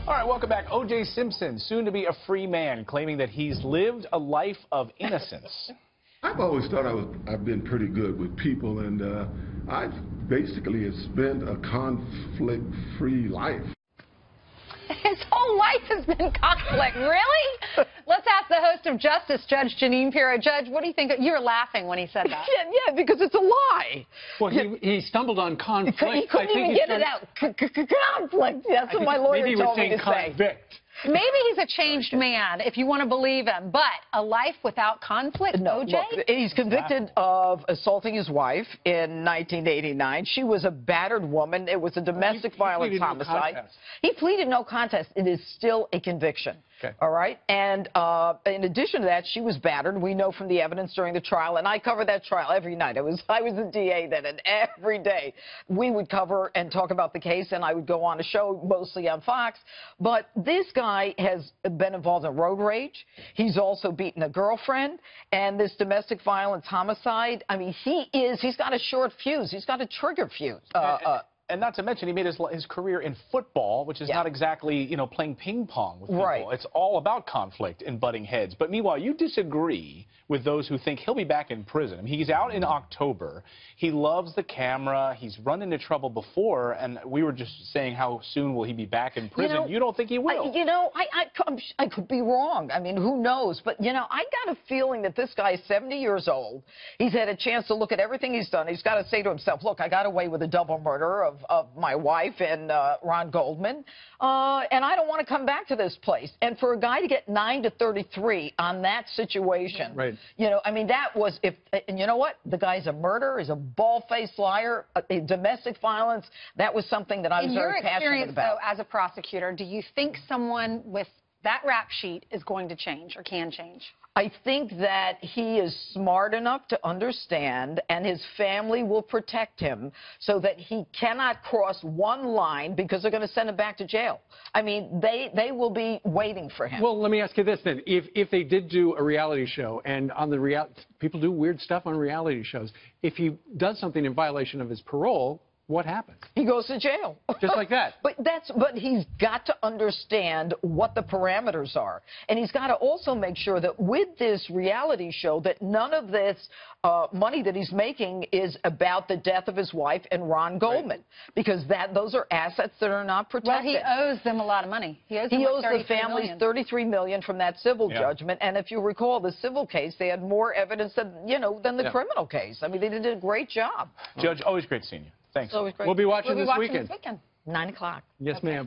All right, welcome back. O.J. Simpson, soon to be a free man, claiming that he's lived a life of innocence. I've always thought I've been pretty good with people, and I've basically spent a conflict-free life. His whole life has been conflict. Really? Let's ask the host of Justice, Judge Jeanine. Judge, what do you think? You were laughing when he said that. Yeah, because it's a lie. Well, he stumbled on conflict. He couldn't even get it out. Conflict. That's what my lawyer told me to say. Convict. Maybe he's a changed man, if you want to believe him. But a life without conflict, No, OJ? look, he's convicted of assaulting his wife in 1989. She was a battered woman. It was a domestic violence homicide. He pleaded no contest. It is still a conviction. Okay. All right? And in addition to that, she was battered. We know from the evidence during the trial, and I covered that trial every night. I was the DA then, and every day we would cover and talk about the case, and I would go on a show mostly on Fox. But this guy has been involved in road rage. He's also beaten a girlfriend, and this domestic violence homicide. I mean, he's got a short fuse. He's got a trigger fuse. And not to mention, he made his career in football, which is not exactly, playing ping pong with people. Right. It's all about conflict and butting heads. But meanwhile, you disagree with those who think he'll be back in prison. I mean, he's out in October. He loves the camera. He's run into trouble before, and we were just saying how soon will he be back in prison. You don't think he will? I could be wrong. I mean, who knows? But, I got a feeling that this guy is 70 years old. He's had a chance to look at everything he's done. He's got to say to himself, look, I got away with a double murder of my wife and Ron Goldman, and I don't want to come back to this place. And for a guy to get 9 to 33 on that situation, right. I mean, that was, and you know what? The guy's a murderer, he's a bald-faced liar, domestic violence. That was something that I was very passionate about. In your experience, though, as a prosecutor, do you think someone with that rap sheet is going to change or can change? I think that he is smart enough to understand, and his family will protect him so that he cannot cross one line because they're going to send him back to jail. I mean, they will be waiting for him. Well, let me ask you this then. If they did do a reality show, and on the people do weird stuff on reality shows, if he does something in violation of his parole, what happens? He goes to jail. Just like that. But he's got to understand what the parameters are. And he's got to also make sure that with this reality show that none of this money that he's making is about the death of his wife and Ron Goldman. Right. Because those are assets that are not protected. Well, he owes them a lot of money. He owes the families $33 million from that civil judgment. And if you recall, the civil case, they had more evidence than the criminal case. I mean, they did a great job. Judge, always great seeing you. Thanks. We'll be watching this weekend. 9 o'clock. Yes, ma'am.